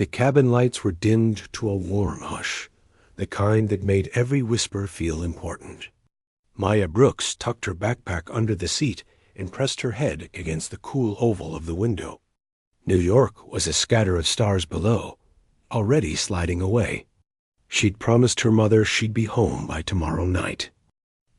The cabin lights were dimmed to a warm hush, the kind that made every whisper feel important. Maya Brooks tucked her backpack under the seat and pressed her head against the cool oval of the window. New York was a scatter of stars below, already sliding away. She'd promised her mother she'd be home by tomorrow night.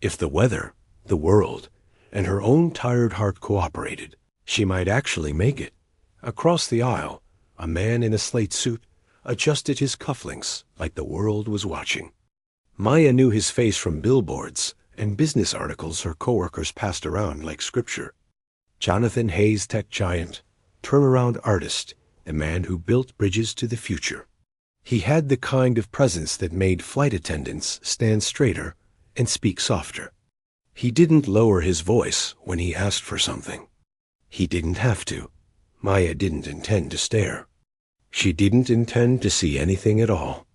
If the weather, the world, and her own tired heart cooperated, she might actually make it. Across the aisle, a man in a slate suit adjusted his cufflinks like the world was watching. Maya knew his face from billboards and business articles her coworkers passed around like scripture. Jonathan Hayes, tech giant, turnaround artist, the man who built bridges to the future. He had the kind of presence that made flight attendants stand straighter and speak softer. He didn't lower his voice when he asked for something. He didn't have to. Maya didn't intend to stare. She didn't intend to see anything at all.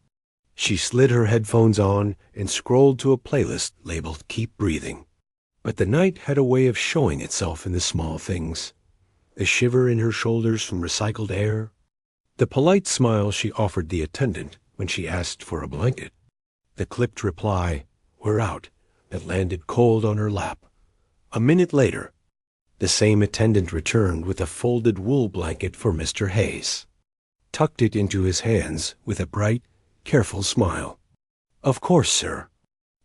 She slid her headphones on and scrolled to a playlist labeled Keep Breathing. But the night had a way of showing itself in the small things. The shiver in her shoulders from recycled air. The polite smile she offered the attendant when she asked for a blanket. The clipped reply, "We're out," that landed cold on her lap. A minute later, the same attendant returned with a folded wool blanket for Mr. Hayes, tucked it into his hands with a bright, careful smile. "Of course, sir.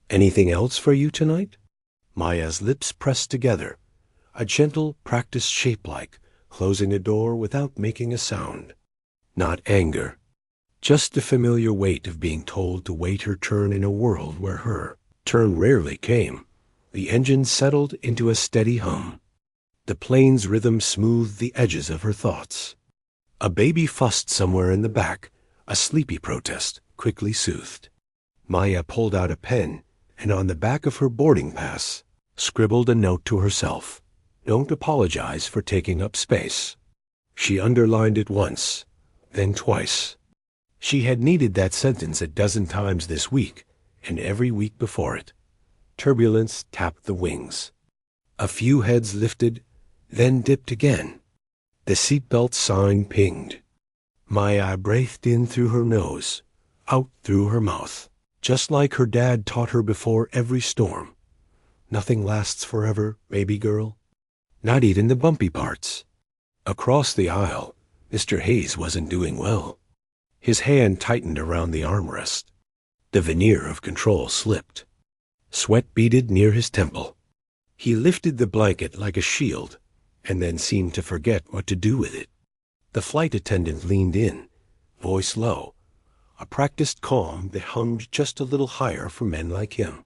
Anything else for you tonight?" Maya's lips pressed together, a gentle, practiced shape like closing the door without making a sound. Not anger, just the familiar weight of being told to wait her turn in a world where her turn rarely came. The engine settled into a steady hum. The plane's rhythm smoothed the edges of her thoughts. A baby fussed somewhere in the back, a sleepy protest, quickly soothed. Maya pulled out a pen and on the back of her boarding pass scribbled a note to herself. "Don't apologize for taking up space." She underlined it once, then twice. She had needed that sentence a dozen times this week, and every week before it. Turbulence tapped the wings. A few heads lifted, then dipped again. The seatbelt sign pinged. Maya breathed in through her nose, out through her mouth, just like her dad taught her before every storm. Nothing lasts forever, baby girl. Not even the bumpy parts. Across the aisle, Mr. Hayes wasn't doing well. His hand tightened around the armrest. The veneer of control slipped. Sweat beaded near his temple. He lifted the blanket like a shield, and then seemed to forget what to do with it. The flight attendant leaned in, voice low, a practiced calm that hummed just a little higher for men like him.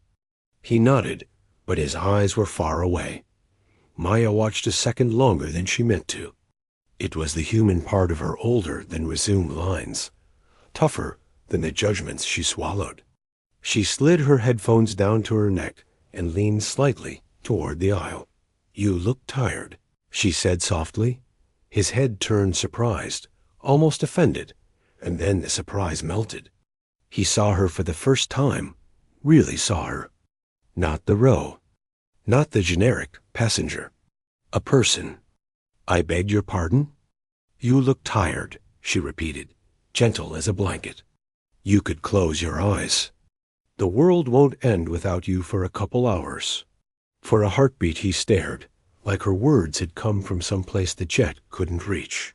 He nodded, but his eyes were far away. Maya watched a second longer than she meant to. It was the human part of her older than resumed lines, tougher than the judgments she swallowed. She slid her headphones down to her neck and leaned slightly toward the aisle. "You look tired," she said softly. His head turned surprised, almost offended, and then the surprise melted. He saw her for the first time, really saw her. Not the row, not the generic passenger. A person. "I beg your pardon?" "You look tired," she repeated, gentle as a blanket. "You could close your eyes. The world won't end without you for a couple hours." For a heartbeat he stared, like her words had come from some place the jet couldn't reach.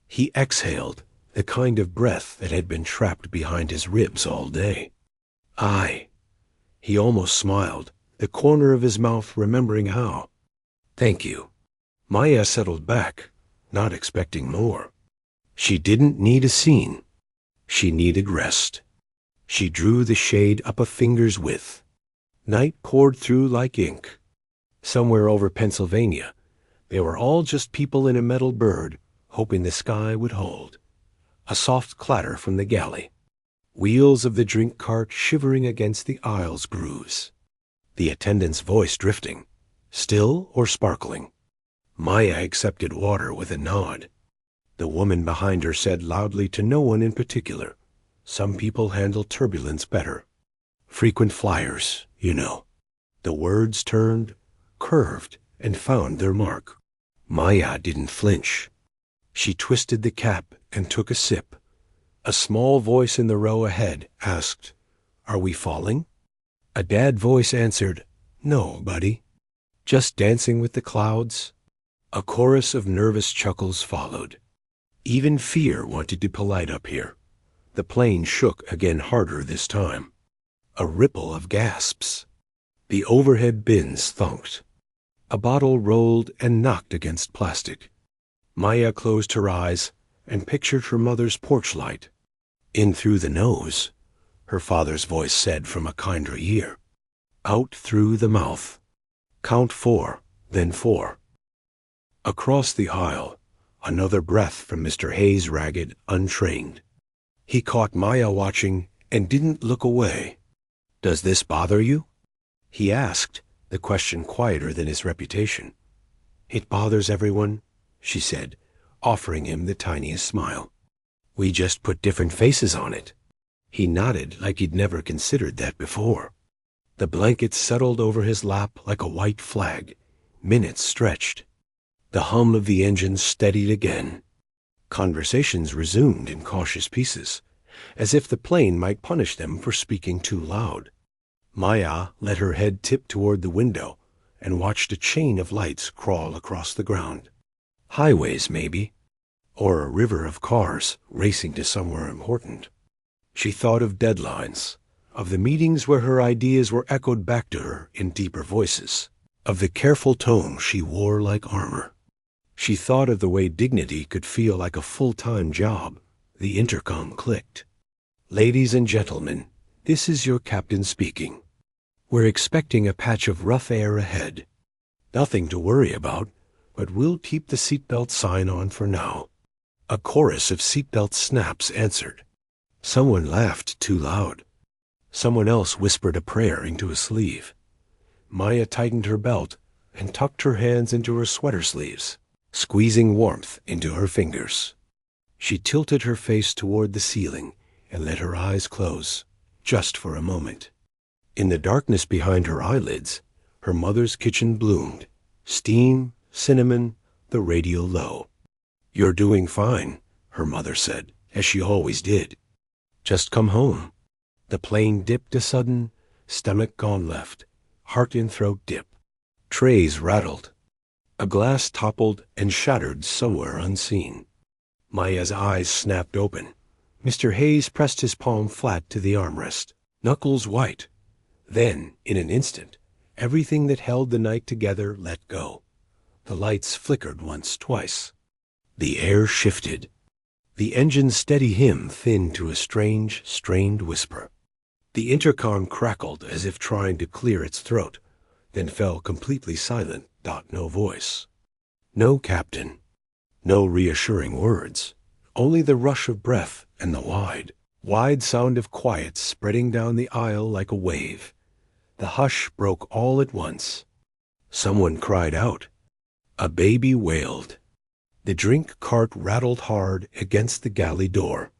He exhaled, the kind of breath that had been trapped behind his ribs all day. "I." He almost smiled, the corner of his mouth remembering how. "Thank you." Maya settled back, not expecting more. She didn't need a scene. She needed rest. She drew the shade up a finger's width. Night poured through like ink. Somewhere over Pennsylvania, they were all just people in a metal bird, hoping the sky would hold. A soft clatter from the galley. Wheels of the drink cart shivering against the aisle's grooves. The attendant's voice drifting, still or sparkling. Maya accepted water with a nod. The woman behind her said loudly to no one in particular, "Some people handle turbulence better. Frequent flyers, you know." The words turned, curved, and found their mark. Maya didn't flinch. She twisted the cap and took a sip, A small voice in the row ahead asked, "Are we falling?" A dad voice answered, "No, buddy. Just dancing with the clouds." A chorus of nervous chuckles followed. Even fear wanted to polite up here. The plane shook again harder this time. A ripple of gasps. The overhead bins thunked. A bottle rolled and knocked against plastic. Maya closed her eyes and pictured her mother's porch light. "In through the nose," her father's voice said from a kinder ear. "Out through the mouth. Count 4, then 4. Across the aisle, another breath from Mr. Hayes, ragged, untrained. He caught Maya watching and didn't look away. "Does this bother you?" he asked, the question quieter than his reputation. "It bothers everyone," she said, offering him the tiniest smile. "We just put different faces on it." He nodded like he'd never considered that before. The blanket settled over his lap like a white flag. Minutes stretched. The hum of the engine steadied again. Conversations resumed in cautious pieces, as if the plane might punish them for speaking too loud. Maya let her head tip toward the window and watched a chain of lights crawl across the ground. Highways, maybe, or a river of cars racing to somewhere important. She thought of deadlines, of the meetings where her ideas were echoed back to her in deeper voices, of the careful tone she wore like armor. She thought of the way dignity could feel like a full-time job. The intercom clicked. "Ladies and gentlemen, this is your captain speaking. We're expecting a patch of rough air ahead. Nothing to worry about, but we'll keep the seatbelt sign on for now." A chorus of seatbelt snaps answered. Someone laughed too loud. Someone else whispered a prayer into a sleeve. Maya tightened her belt and tucked her hands into her sweater sleeves, squeezing warmth into her fingers. She tilted her face toward the ceiling and let her eyes close, just for a moment. In the darkness behind her eyelids, her mother's kitchen bloomed. Steam, cinnamon, the radio low. "You're doing fine," her mother said, as she always did. "Just come home." The plane dipped a sudden, stomach gone left, heart in throat dip. Trays rattled. A glass toppled and shattered somewhere unseen. Maya's eyes snapped open. Mr. Hayes pressed his palm flat to the armrest, knuckles white. Then, in an instant, everything that held the night together let go. The lights flickered once, twice. The air shifted. The engine's steady hymn thinned to a strange, strained whisper. The intercom crackled as if trying to clear its throat, then fell completely silent. No voice. No captain. No reassuring words. Only the rush of breath and the wide sound of quiet spreading down the aisle like a wave. The hush broke all at once. Someone cried out. A baby wailed. The drink cart rattled hard against the galley door.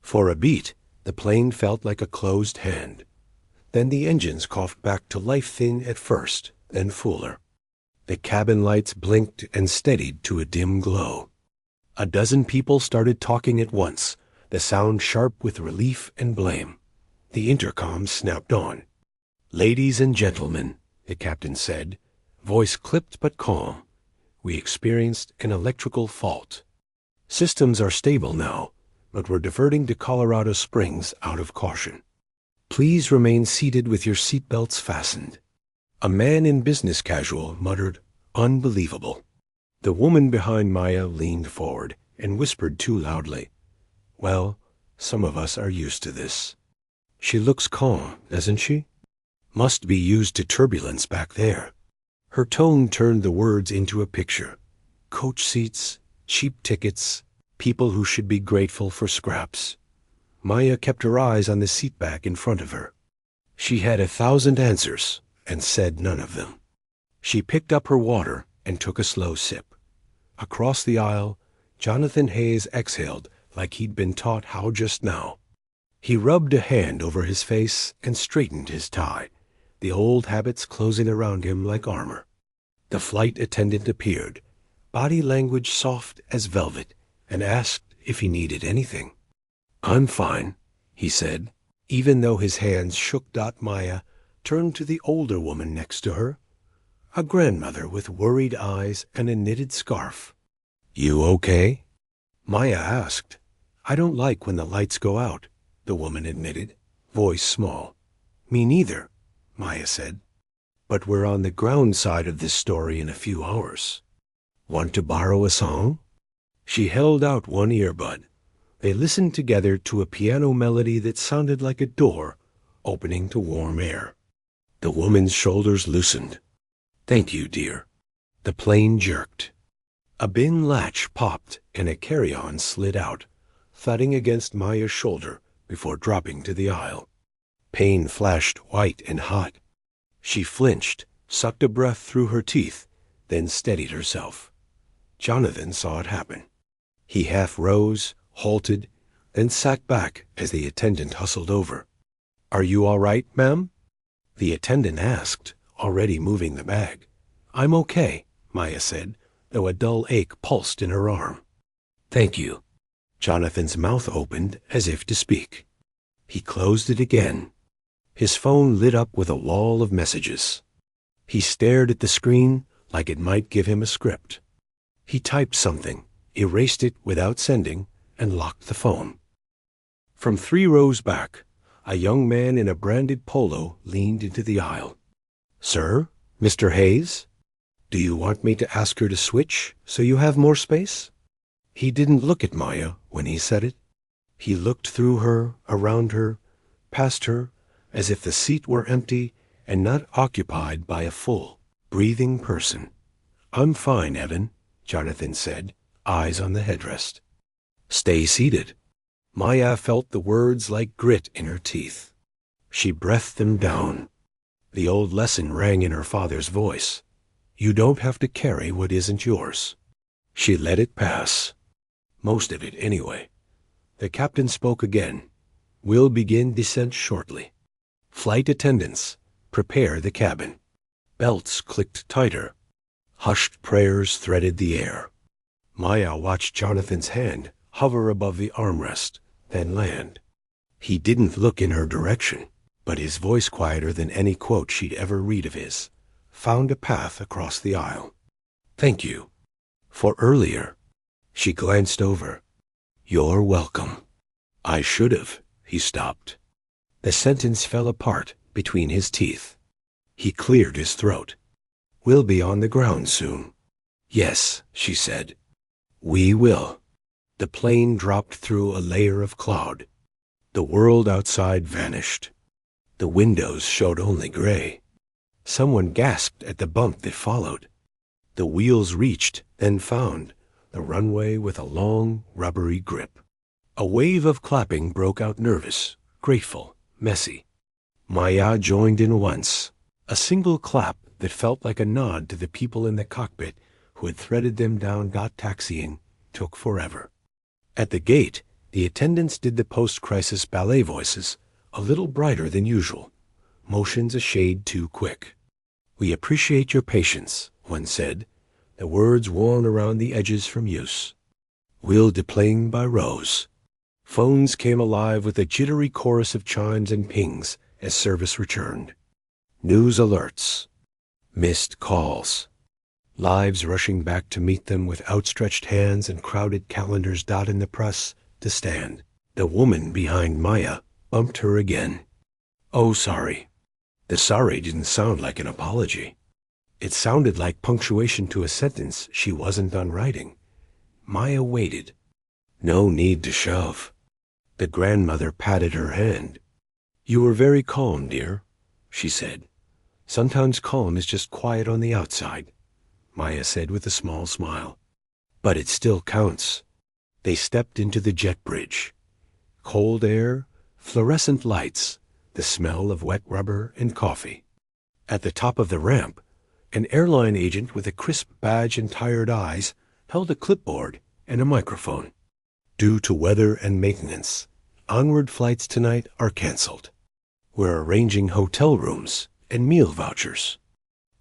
For a beat, the plane felt like a closed hand. Then the engines coughed back to life, thin at first, then fuller. The cabin lights blinked and steadied to a dim glow. A dozen people started talking at once, the sound sharp with relief and blame. The intercom snapped on. "Ladies and gentlemen," the captain said, voice clipped but calm, "we experienced an electrical fault. Systems are stable now, but we're diverting to Colorado Springs out of caution. Please remain seated with your seatbelts fastened." A man in business casual muttered, "Unbelievable." The woman behind Maya leaned forward and whispered too loudly, "Well, some of us are used to this." "She looks calm, doesn't she?" "Must be used to turbulence back there." Her tone turned the words into a picture. Coach seats, cheap tickets, people who should be grateful for scraps. Maya kept her eyes on the seat back in front of her. She had 1,000 answers and said none of them. She picked up her water and took a slow sip. Across the aisle, Jonathan Hayes exhaled like he'd been taught how just now. He rubbed a hand over his face and straightened his tie, the old habits closing around him like armor. The flight attendant appeared, body language soft as velvet, and asked if he needed anything. I'm fine, he said, even though his hands shook. Maya turned to the older woman next to her, a grandmother with worried eyes and a knitted scarf. You okay? Maya asked. I don't like when the lights go out, the woman admitted, voice small. Me neither, Maya said. But we're on the ground side of this story in a few hours. Want to borrow a song? She held out one earbud. They listened together to a piano melody that sounded like a door opening to warm air. The woman's shoulders loosened. Thank you, dear. The plane jerked. A bin latch popped and a carry-on slid out, thudding against Maya's shoulder before dropping to the aisle. Pain flashed white and hot. She flinched, sucked a breath through her teeth, then steadied herself. Jonathan saw it happen. He half rose, halted, then sat back as the attendant hustled over. Are you all right, ma'am? The attendant asked, already moving the bag. I'm okay, Maya said, though a dull ache pulsed in her arm. Thank you. Jonathan's mouth opened as if to speak. He closed it again. His phone lit up with a wall of messages. He stared at the screen like it might give him a script. He typed something, erased it without sending, and locked the phone. From 3 rows back, a young man in a branded polo leaned into the aisle. Sir, Mr. Hayes? Do you want me to ask her to switch so you have more space? He didn't look at Maya when he said it. He looked through her, around her, past her, as if the seat were empty and not occupied by a full, breathing person. I'm fine, Evan, Jonathan said, eyes on the headrest. Stay seated. Maya felt the words like grit in her teeth. She breathed them down. The old lesson rang in her father's voice. You don't have to carry what isn't yours. She let it pass. Most of it, anyway. The captain spoke again. We'll begin descent shortly. Flight attendants, prepare the cabin. Belts clicked tighter. Hushed prayers threaded the air. Maya watched Jonathan's hand hover above the armrest, then land. He didn't look in her direction, but his voice, quieter than any quote she'd ever read of his, found a path across the aisle. Thank you. For earlier. She glanced over. You're welcome. I should have. He stopped. The sentence fell apart between his teeth. He cleared his throat. We'll be on the ground soon. Yes, she said. We will. The plane dropped through a layer of cloud. The world outside vanished. The windows showed only gray. Someone gasped at the bump that followed. The wheels reached, then found, the runway with a long, rubbery grip. A wave of clapping broke out, nervous, grateful, messy. Maya joined in once, a single clap that felt like a nod to the people in the cockpit who had threaded them down. Taxiing took forever. At the gate, the attendants did the post-crisis ballet voices, a little brighter than usual, motions a shade too quick. We appreciate your patience, one said, the words worn around the edges from use. We'll deplane by rows. Phones came alive with a jittery chorus of chimes and pings as service returned. News alerts. Missed calls. Lives rushing back to meet them with outstretched hands and crowded calendars. In the press to stand. The woman behind Maya bumped her again. Oh, sorry. The sorry didn't sound like an apology. It sounded like punctuation to a sentence she wasn't done writing. Maya waited. No need to shove. The grandmother patted her hand. You were very calm, dear, she said. Sometimes calm is just quiet on the outside, Maya said with a small smile. But it still counts. They stepped into the jet bridge. Cold air, fluorescent lights, the smell of wet rubber and coffee. At the top of the ramp, an airline agent with a crisp badge and tired eyes held a clipboard and a microphone. Due to weather and maintenance, onward flights tonight are canceled. We're arranging hotel rooms and meal vouchers.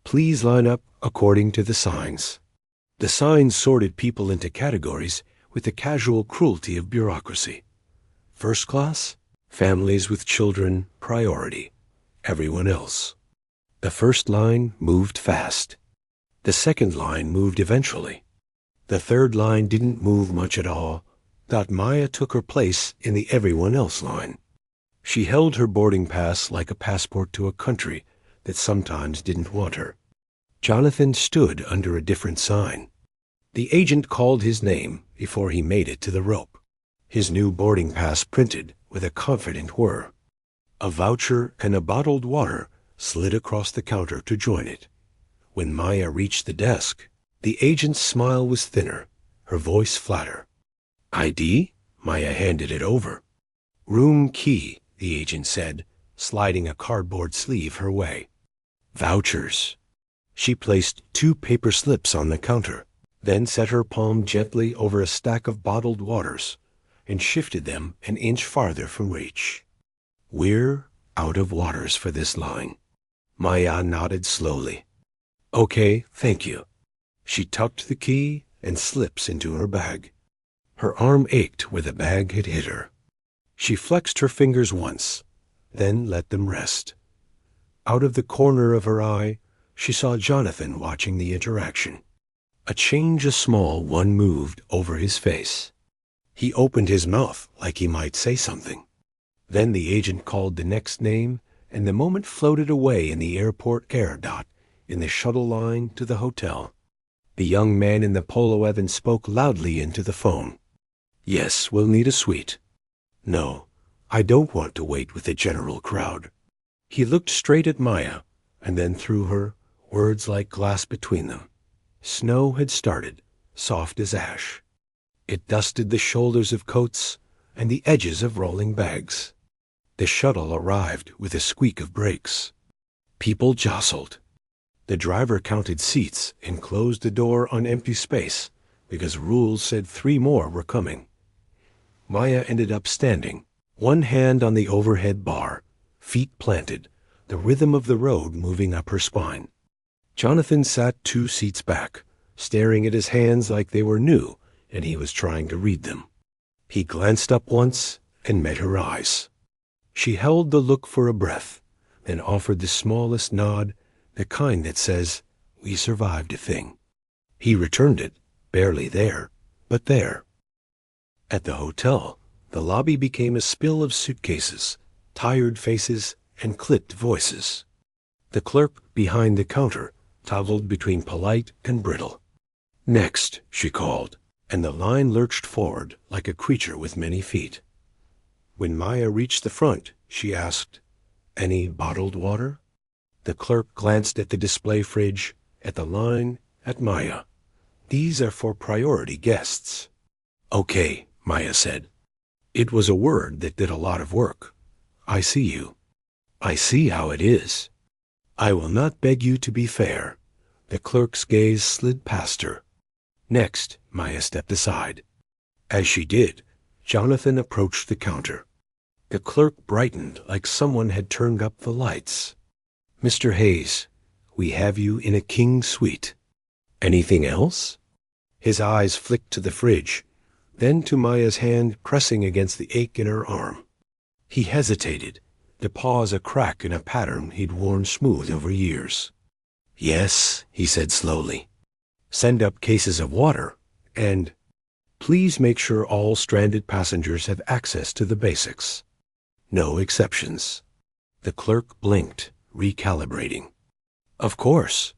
Please line up according to the signs. The signs sorted people into categories with the casual cruelty of bureaucracy. First class? Families with children, priority. Everyone else. The first line moved fast. The second line moved eventually. The third line didn't move much at all. Maya took her place in the everyone else line. She held her boarding pass like a passport to a country that sometimes didn't want her. Jonathan stood under a different sign. The agent called his name before he made it to the rope. His new boarding pass printed with a confident whir. A voucher and a bottled water slid across the counter to join it. When Maya reached the desk, the agent's smile was thinner, her voice flatter. ID? Maya handed it over. Room key, the agent said, sliding a cardboard sleeve her way. Vouchers. She placed 2 paper slips on the counter, then set her palm gently over a stack of bottled waters and shifted them an inch farther from reach. We're out of waters for this line. Maya nodded slowly. Okay, thank you. She tucked the key and slips into her bag. Her arm ached where the bag had hit her. She flexed her fingers once, then let them rest. Out of the corner of her eye, she saw Jonathan watching the interaction. A small one moved over his face. He opened his mouth like he might say something. Then the agent called the next name, and the moment floated away in the airport air dot in the shuttle line to the hotel. The young man in the polo Evan spoke loudly into the phone. Yes, we'll need a suite. No, I don't want to wait with the general crowd. He looked straight at Maya, and then through her, words like glass between them. Snow had started, soft as ash. It dusted the shoulders of coats and the edges of rolling bags. The shuttle arrived with a squeak of brakes. People jostled. The driver counted seats and closed the door on empty space because rules said 3 more were coming. Maya ended up standing, one hand on the overhead bar, feet planted, the rhythm of the road moving up her spine. Jonathan sat 2 seats back, staring at his hands like they were new and he was trying to read them. He glanced up once and met her eyes. She held the look for a breath, then offered the smallest nod, the kind that says, "We survived a thing." He returned it, barely there, but there. At the hotel, the lobby became a spill of suitcases, tired faces, and clipped voices. The clerk behind the counter toggled between polite and brittle. "Next," she called, and the line lurched forward like a creature with many feet. When Maya reached the front, she asked, "Any bottled water?" The clerk glanced at the display fridge, at the line, at Maya. "These are for priority guests." "Okay," Maya said. It was a word that did a lot of work. "I see you. I see how it is. I will not beg you to be fair." The clerk's gaze slid past her. Next, Maya stepped aside. As she did, Jonathan approached the counter. The clerk brightened like someone had turned up the lights. "Mr. Hayes, we have you in a king suite. Anything else?" His eyes flicked to the fridge, then to Maya's hand pressing against the ache in her arm. He hesitated, to pause a crack in a pattern he'd worn smooth over years. "Yes," he said slowly. "Send up cases of water, and please make sure all stranded passengers have access to the basics. No exceptions." The clerk blinked, recalibrating. "Of course."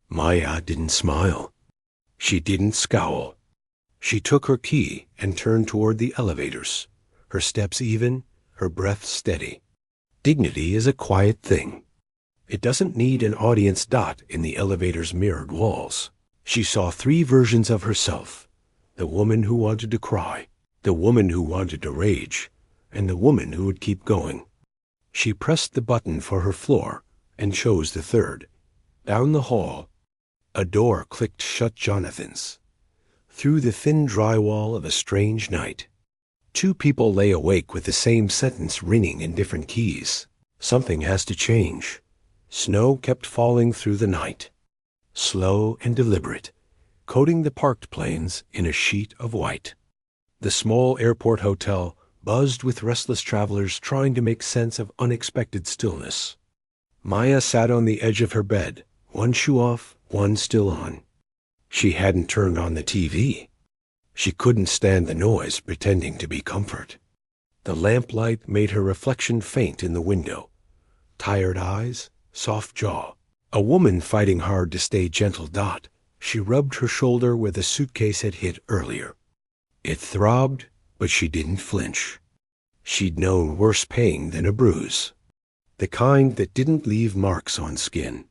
Maya didn't smile. She didn't scowl. She took her key and turned toward the elevators, her steps even, her breath steady. Dignity is a quiet thing. It doesn't need an audience dot in the elevator's mirrored walls. She saw 3 versions of herself: the woman who wanted to cry, the woman who wanted to rage, and the woman who would keep going. She pressed the button for her floor and chose the 3rd. Down the hall, a door clicked shut Jonathan's. Through the thin drywall of a strange night, 2 people lay awake with the same sentence ringing in different keys. Something has to change. Snow kept falling through the night, slow and deliberate, coating the parked planes in a sheet of white. The small airport hotel buzzed with restless travelers trying to make sense of unexpected stillness. Maya sat on the edge of her bed, one shoe off, one still on. She hadn't turned on the TV. She couldn't stand the noise pretending to be comfort. The lamplight made her reflection faint in the window. Tired eyes, soft jaw. A woman fighting hard to stay gentle. She rubbed her shoulder where the suitcase had hit earlier. It throbbed, but she didn't flinch. She'd known worse pain than a bruise. The kind that didn't leave marks on skin.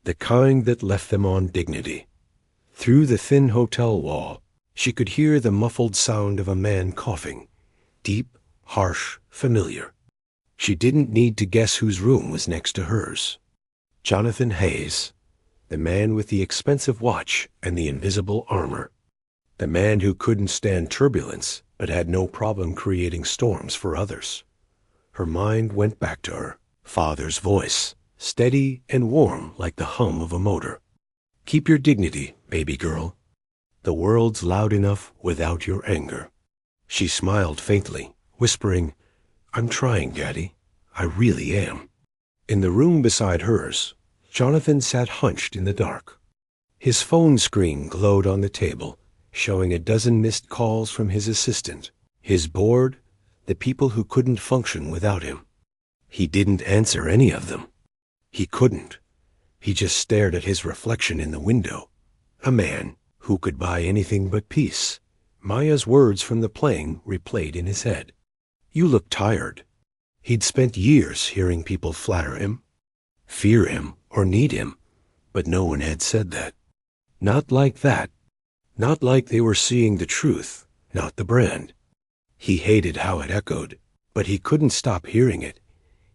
The kind that left them on dignity. Through the thin hotel wall, she could hear the muffled sound of a man coughing. Deep, harsh, familiar. She didn't need to guess whose room was next to hers. Jonathan Hayes, the man with the expensive watch and the invisible armor. The man who couldn't stand turbulence but had no problem creating storms for others. Her mind went back to her father's voice, steady and warm like the hum of a motor. Keep your dignity, baby girl. The world's loud enough without your anger. She smiled faintly, whispering, I'm trying, Daddy. I really am. In the room beside hers, Jonathan sat hunched in the dark. His phone screen glowed on the table, showing a dozen missed calls from his assistant, his board, the people who couldn't function without him. He didn't answer any of them. He couldn't. He just stared at his reflection in the window. A man who could buy anything but peace. Maya's words from the plane replayed in his head. You look tired. He'd spent years hearing people flatter him, fear him, or need him, but no one had said that. Not like that. Not like they were seeing the truth, not the brand. He hated how it echoed, but he couldn't stop hearing it.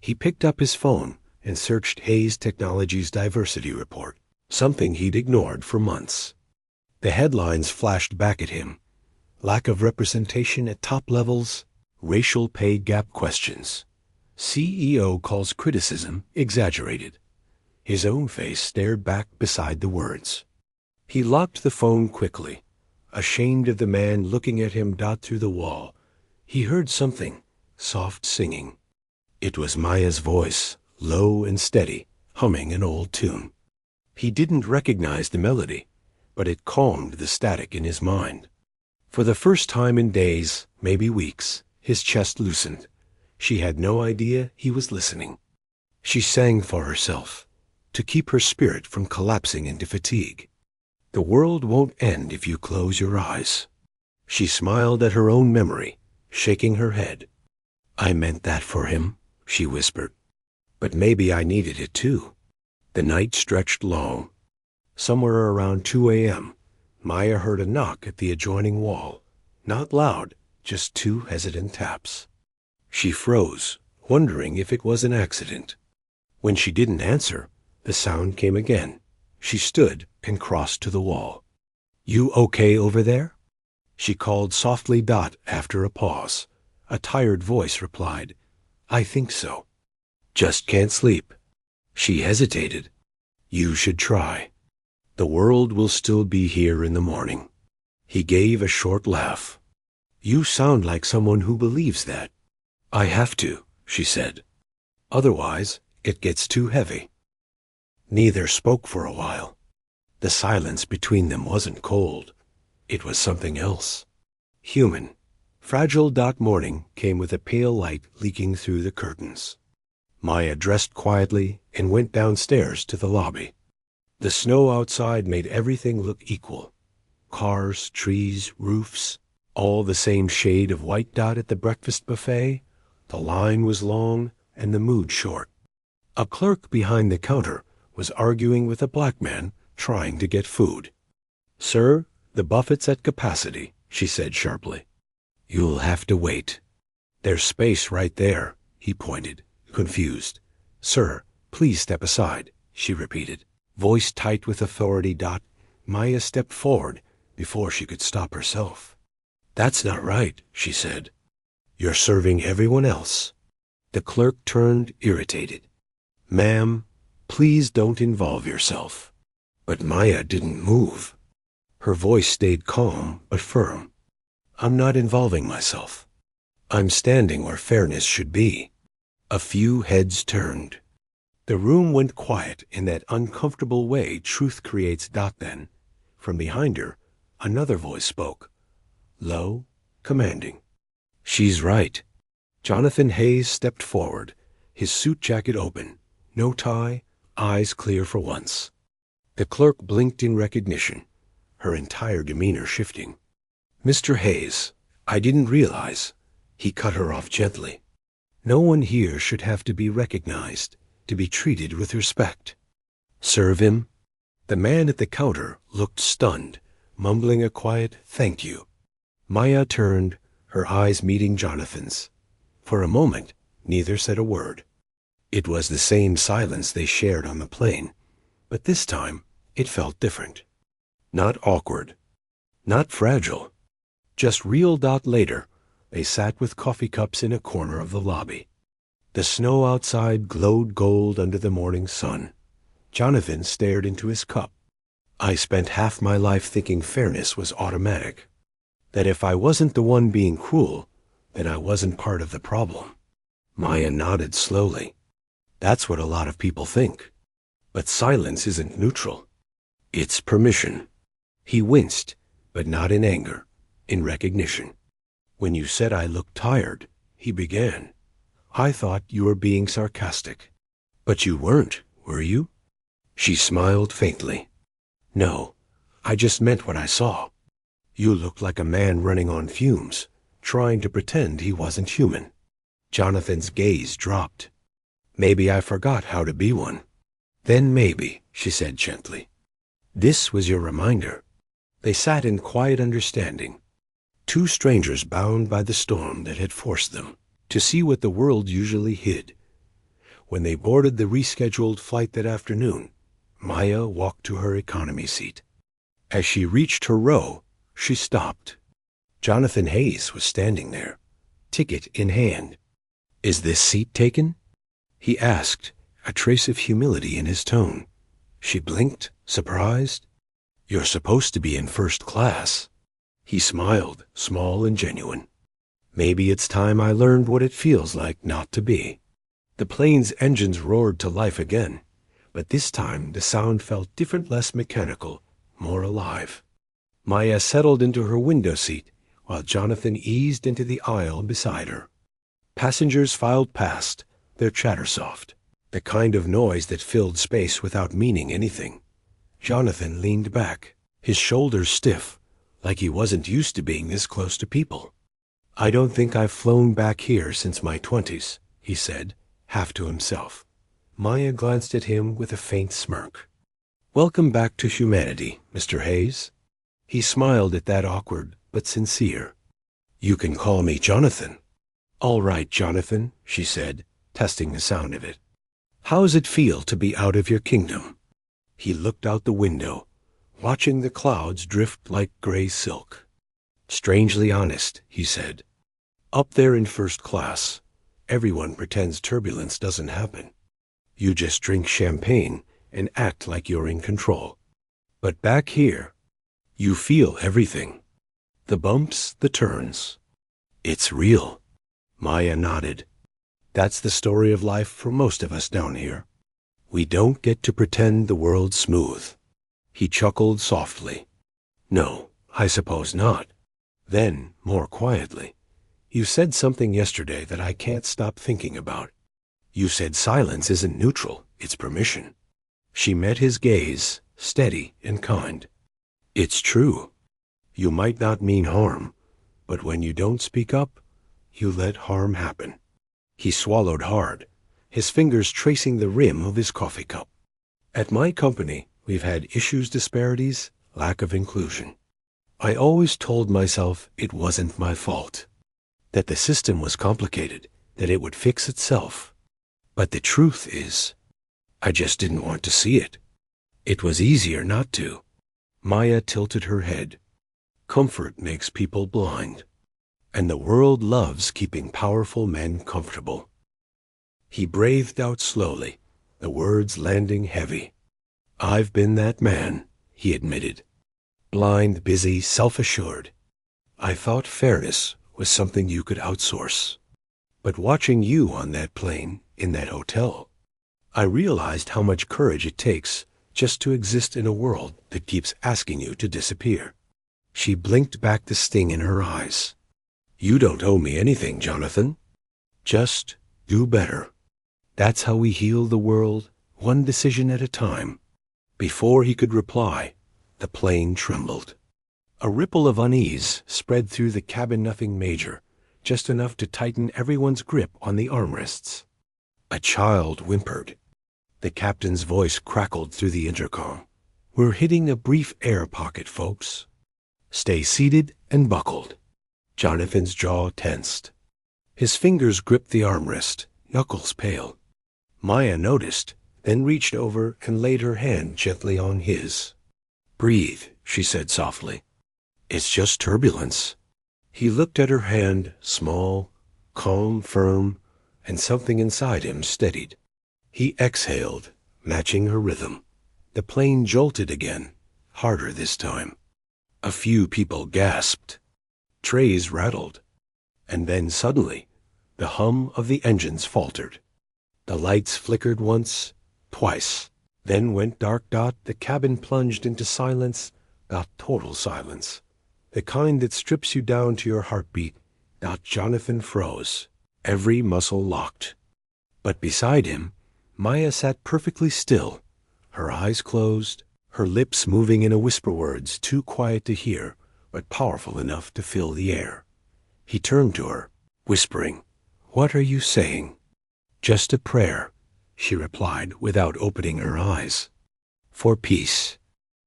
He picked up his phone and searched Hayes Technologies' diversity report, something he'd ignored for months. The headlines flashed back at him. Lack of representation at top levels, racial pay gap questions. CEO calls criticism exaggerated. His own face stared back beside the words. He locked the phone quickly, ashamed of the man looking at him through the wall. He heard something, soft singing. It was Maya's voice, low and steady, humming an old tune. He didn't recognize the melody, but it calmed the static in his mind. For the first time in days, maybe weeks, his chest loosened. She had no idea he was listening. She sang for herself, to keep her spirit from collapsing into fatigue. The world won't end if you close your eyes. She smiled at her own memory, shaking her head. I meant that for him, she whispered. But maybe I needed it too. The night stretched long. Somewhere around 2 a.m., Maya heard a knock at the adjoining wall. Not loud, just 2 hesitant taps. She froze, wondering if it was an accident. When she didn't answer, the sound came again. She stood and crossed to the wall. You okay over there? She called softly after a pause. A tired voice replied, I think so. Just can't sleep. She hesitated. You should try. The world will still be here in the morning. He gave a short laugh. You sound like someone who believes that. I have to, she said. Otherwise, it gets too heavy. Neither spoke for a while. The silence between them wasn't cold. It was something else. Human. Fragile. Morning came with a pale light leaking through the curtains. Maya dressed quietly and went downstairs to the lobby. The snow outside made everything look equal. Cars, trees, roofs, all the same shade of white at the breakfast buffet. The line was long and the mood short. A clerk behind the counter was arguing with a black man trying to get food. Sir, the buffet's at capacity, she said sharply. You'll have to wait. There's space right there, he pointed, confused. Sir, please step aside, she repeated, voice tight with authority. Maya stepped forward before she could stop herself. That's not right, she said. You're serving everyone else. The clerk turned, irritated. Ma'am, please don't involve yourself. But Maya didn't move. Her voice stayed calm but firm. I'm not involving myself. I'm standing where fairness should be. A few heads turned. The room went quiet in that uncomfortable way truth creates. Then, from behind her, another voice spoke, low, commanding. She's right. Jonathan Hayes stepped forward, his suit jacket open, no tie, eyes clear for once. The clerk blinked in recognition, her entire demeanor shifting. Mr. Hayes, I didn't realize. He cut her off gently. No one here should have to be recognized, to be treated with respect. Serve him? The man at the counter looked stunned, mumbling a quiet thank you. Maya turned, her eyes meeting Jonathan's. For a moment, neither said a word. It was the same silence they shared on the plane, but this time it felt different. Not awkward, not fragile, just real. Later, they sat with coffee cups in a corner of the lobby. The snow outside glowed gold under the morning sun. Jonathan stared into his cup. I spent half my life thinking fairness was automatic, that if I wasn't the one being cruel, then I wasn't part of the problem. Maya nodded slowly. That's what a lot of people think. But silence isn't neutral. It's permission. He winced, but not in anger, in recognition. When you said I looked tired, he began, I thought you were being sarcastic. But you weren't, were you? She smiled faintly. No, I just meant what I saw. You looked like a man running on fumes, trying to pretend he wasn't human. Jonathan's gaze dropped. Maybe I forgot how to be one. Then maybe, she said gently. This was your reminder. They sat in quiet understanding. Two strangers bound by the storm that had forced them to see what the world usually hid. When they boarded the rescheduled flight that afternoon, Maya walked to her economy seat. As she reached her row, she stopped. Jonathan Hayes was standing there, ticket in hand. Is this seat taken? He asked, a trace of humility in his tone. She blinked, surprised. You're supposed to be in first class. He smiled, small and genuine. Maybe it's time I learned what it feels like not to be. The plane's engines roared to life again, but this time the sound felt different, less mechanical, more alive. Maya settled into her window seat, while Jonathan eased into the aisle beside her. Passengers filed past, their chatter soft, the kind of noise that filled space without meaning anything. Jonathan leaned back, his shoulders stiff, like he wasn't used to being this close to people. I don't think I've flown back here since my 20s, he said, half to himself. Maya glanced at him with a faint smirk. Welcome back to humanity, Mr. Hayes. He smiled at that awkward but sincere. You can call me Jonathan. All right, Jonathan, she said, testing the sound of it. How's it feel to be out of your kingdom? He looked out the window, watching the clouds drift like gray silk. Strangely honest, he said. Up there in first class, everyone pretends turbulence doesn't happen. You just drink champagne and act like you're in control. But back here, you feel everything. The bumps, the turns. It's real. Maya nodded. That's the story of life for most of us down here. We don't get to pretend the world's smooth. He chuckled softly. No, I suppose not. Then, more quietly, you said something yesterday that I can't stop thinking about. You said silence isn't neutral, it's permission. She met his gaze, steady and kind. It's true. You might not mean harm, but when you don't speak up, you let harm happen. He swallowed hard, his fingers tracing the rim of his coffee cup. At my company, we've had issues, disparities, lack of inclusion. I always told myself it wasn't my fault, that the system was complicated, that it would fix itself. But the truth is, I just didn't want to see it. It was easier not to. Maya tilted her head. Comfort makes people blind, and the world loves keeping powerful men comfortable. He breathed out slowly, the words landing heavy. I've been that man, he admitted. Blind, busy, self-assured. I thought fairness was something you could outsource. But watching you on that plane, in that hotel, I realized how much courage it takes just to exist in a world that keeps asking you to disappear. She blinked back the sting in her eyes. You don't owe me anything, Jonathan. Just do better. That's how we heal the world, one decision at a time. Before he could reply, the plane trembled. A ripple of unease spread through the cabin-nothing major, just enough to tighten everyone's grip on the armrests. A child whimpered. The captain's voice crackled through the intercom. We're hitting a brief air pocket, folks. Stay seated and buckled. Jonathan's jaw tensed. His fingers gripped the armrest, knuckles pale. Maya noticed, then reached over and laid her hand gently on his. Breathe, she said softly. It's just turbulence. He looked at her hand, small, calm, firm, and something inside him steadied. He exhaled, matching her rhythm. The plane jolted again, harder this time. A few people gasped. Trays rattled. And then suddenly, the hum of the engines faltered. The lights flickered once, twice, then went dark. The cabin plunged into silence, total silence. The kind that strips you down to your heartbeat. Jonathan froze, every muscle locked. But beside him, Maya sat perfectly still, her eyes closed, her lips moving in a whisper, words too quiet to hear, but powerful enough to fill the air. He turned to her, whispering, What are you saying? Just a prayer, she replied without opening her eyes. For peace.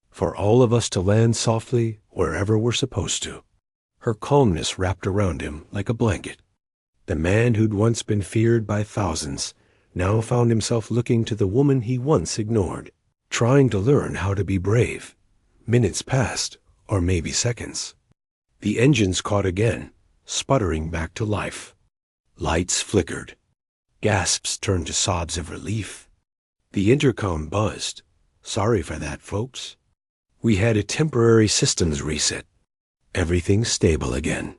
For all of us to land softly wherever we're supposed to. Her calmness wrapped around him like a blanket. The man who'd once been feared by thousands now found himself looking to the woman he once ignored, trying to learn how to be brave. Minutes passed, or maybe seconds. The engines caught again, sputtering back to life. Lights flickered. Gasps turned to sobs of relief. The intercom buzzed. Sorry for that, folks. We had a temporary systems reset. Everything's stable again.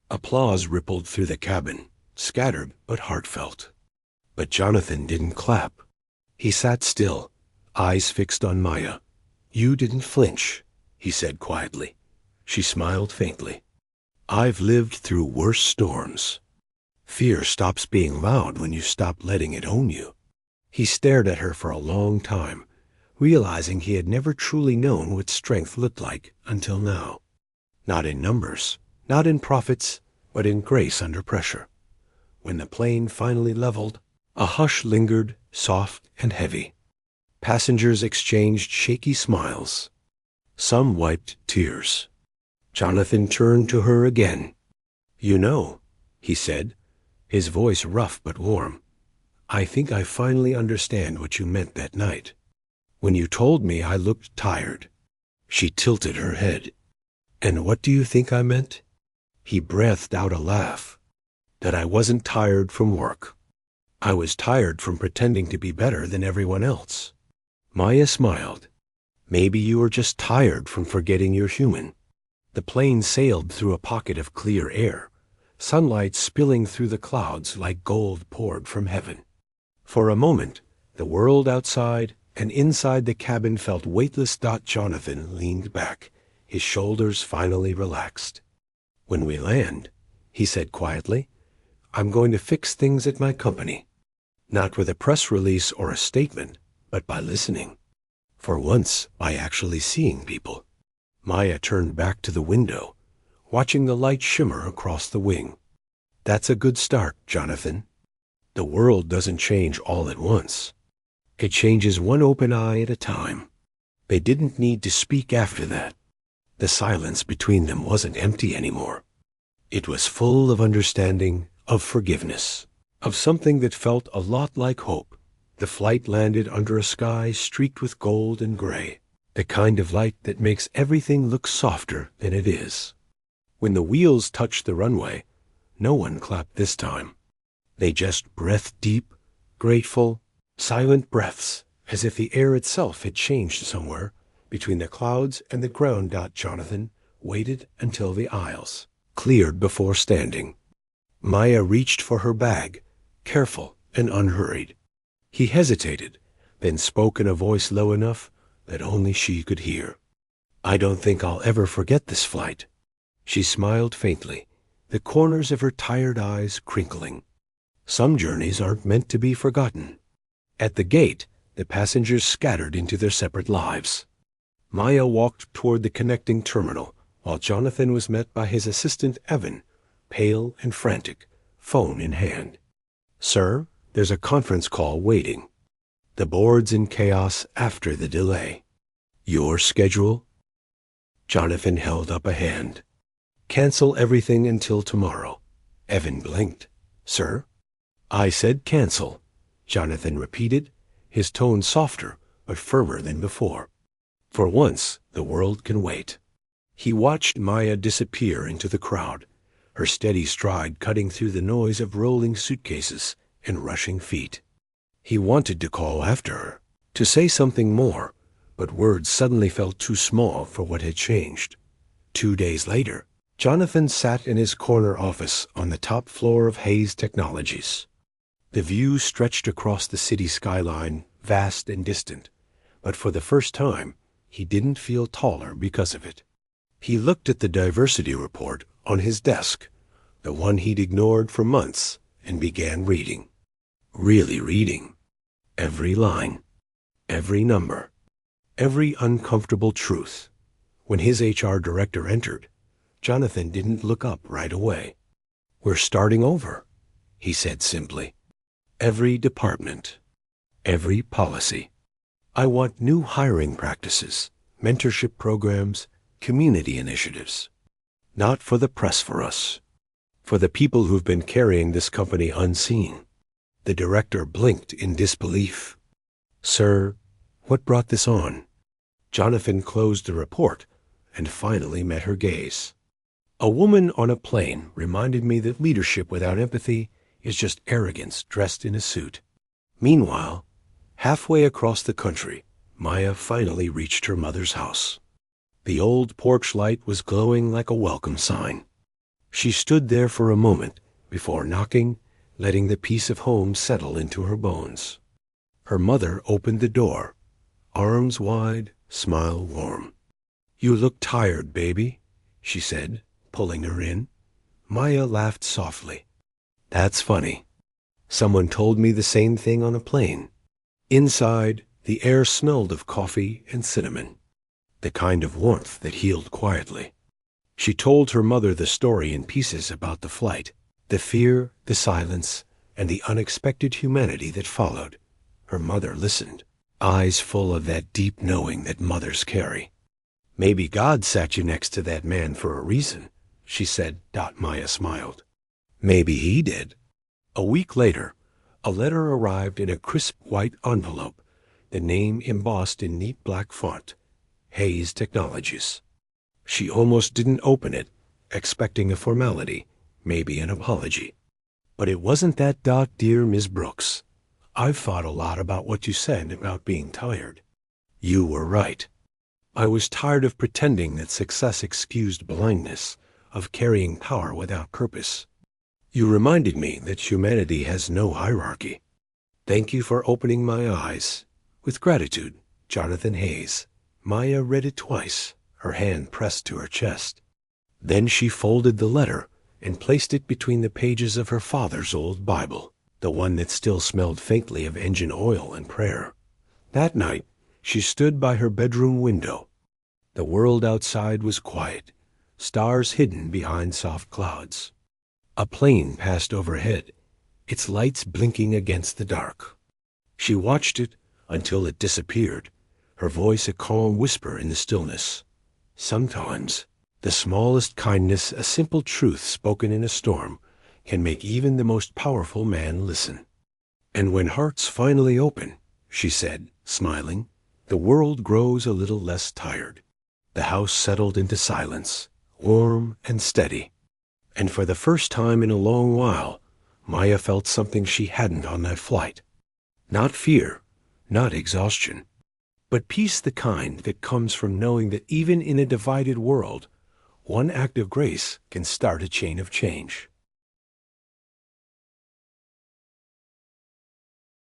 Applause rippled through the cabin, scattered but heartfelt. But Jonathan didn't clap. He sat still, eyes fixed on Maya. You didn't flinch, he said quietly. She smiled faintly. I've lived through worse storms. Fear stops being loud when you stop letting it own you. He stared at her for a long time, realizing he had never truly known what strength looked like until now. Not in numbers, not in profits, but in grace under pressure. When the plane finally leveled, a hush lingered, soft and heavy. Passengers exchanged shaky smiles. Some wiped tears. Jonathan turned to her again. You know, he said, his voice rough but warm, I think I finally understand what you meant that night. When you told me I looked tired. She tilted her head. And what do you think I meant? He breathed out a laugh. That I wasn't tired from work. I was tired from pretending to be better than everyone else. Maya smiled. Maybe you were just tired from forgetting you're human. The plane sailed through a pocket of clear air, sunlight spilling through the clouds like gold poured from heaven. For a moment, the world outside and inside the cabin felt weightless. Jonathan leaned back, his shoulders finally relaxed. When we land, he said quietly, I'm going to fix things at my company. Not with a press release or a statement, but by listening. For once, by actually seeing people. Maya turned back to the window, watching the light shimmer across the wing. That's a good start, Jonathan. The world doesn't change all at once. It changes one open eye at a time. They didn't need to speak after that. The silence between them wasn't empty anymore. It was full of understanding, of forgiveness, of something that felt a lot like hope. The flight landed under a sky streaked with gold and gray, the kind of light that makes everything look softer than it is. When the wheels touched the runway, no one clapped this time. They just breathed deep, grateful, silent breaths, as if the air itself had changed somewhere between the clouds and the ground. Jonathan waited until the aisles, cleared before standing. Maya reached for her bag, careful and unhurried. He hesitated, then spoke in a voice low enough that only she could hear. "I don't think I'll ever forget this flight." She smiled faintly, the corners of her tired eyes crinkling. Some journeys aren't meant to be forgotten. At the gate, the passengers scattered into their separate lives. Maya walked toward the connecting terminal, while Jonathan was met by his assistant Evan, pale and frantic, phone in hand. "Sir, there's a conference call waiting. The board's in chaos after the delay. Your schedule?" Jonathan held up a hand. "Cancel everything until tomorrow." Evan blinked. "Sir?" "I said cancel," Jonathan repeated, his tone softer but firmer than before. "For once, the world can wait." He watched Maya disappear into the crowd, her steady stride cutting through the noise of rolling suitcases and rushing feet. He wanted to call after her, to say something more, but words suddenly felt too small for what had changed. 2 days later, Jonathan sat in his corner office on the top floor of Hayes Technologies. The view stretched across the city skyline, vast and distant, but for the first time, he didn't feel taller because of it. He looked at the diversity report on his desk, the one he'd ignored for months, and began reading. Really reading. Every line. Every number. Every uncomfortable truth. When his HR director entered, Jonathan didn't look up right away. "We're starting over," he said simply. "Every department. Every policy. I want new hiring practices, mentorship programs, community initiatives. Not for the press for us. For the people who've been carrying this company unseen." The director blinked in disbelief. "Sir, what brought this on?" Jonathan closed the report and finally met her gaze. "A woman on a plane reminded me that leadership without empathy is just arrogance dressed in a suit." Meanwhile, halfway across the country, Maya finally reached her mother's house. The old porch light was glowing like a welcome sign. She stood there for a moment before knocking, letting the peace of home settle into her bones. Her mother opened the door, arms wide, smile warm. "You look tired, baby," she said, pulling her in. Maya laughed softly. "That's funny. Someone told me the same thing on a plane." Inside, the air smelled of coffee and cinnamon, the kind of warmth that healed quietly. She told her mother the story in pieces about the flight, the fear, the silence, and the unexpected humanity that followed. Her mother listened, eyes full of that deep knowing that mothers carry. "Maybe God sat you next to that man for a reason," she said. Maya smiled. "Maybe he did." A week later, a letter arrived in a crisp white envelope, the name embossed in neat black font, Hayes Technologies. She almost didn't open it, expecting a formality, maybe an apology. "But it wasn't that, dear Ms. Brooks. I've thought a lot about what you said about being tired. You were right. I was tired of pretending that success excused blindness, of carrying power without purpose. You reminded me that humanity has no hierarchy. Thank you for opening my eyes. With gratitude, Jonathan Hayes." Maya read it twice, her hand pressed to her chest. Then she folded the letter and placed it between the pages of her father's old Bible, the one that still smelled faintly of engine oil and prayer. That night, she stood by her bedroom window. The world outside was quiet, stars hidden behind soft clouds. A plane passed overhead, its lights blinking against the dark. She watched it until it disappeared, her voice a calm whisper in the stillness. Sometimes, the smallest kindness, a simple truth spoken in a storm, can make even the most powerful man listen. "And when hearts finally open," she said, smiling, "the world grows a little less tired." The house settled into silence, warm and steady. And for the first time in a long while, Maya felt something she hadn't on that flight. Not fear, not exhaustion, but peace, the kind that comes from knowing that even in a divided world, One act of grace can start a chain of change.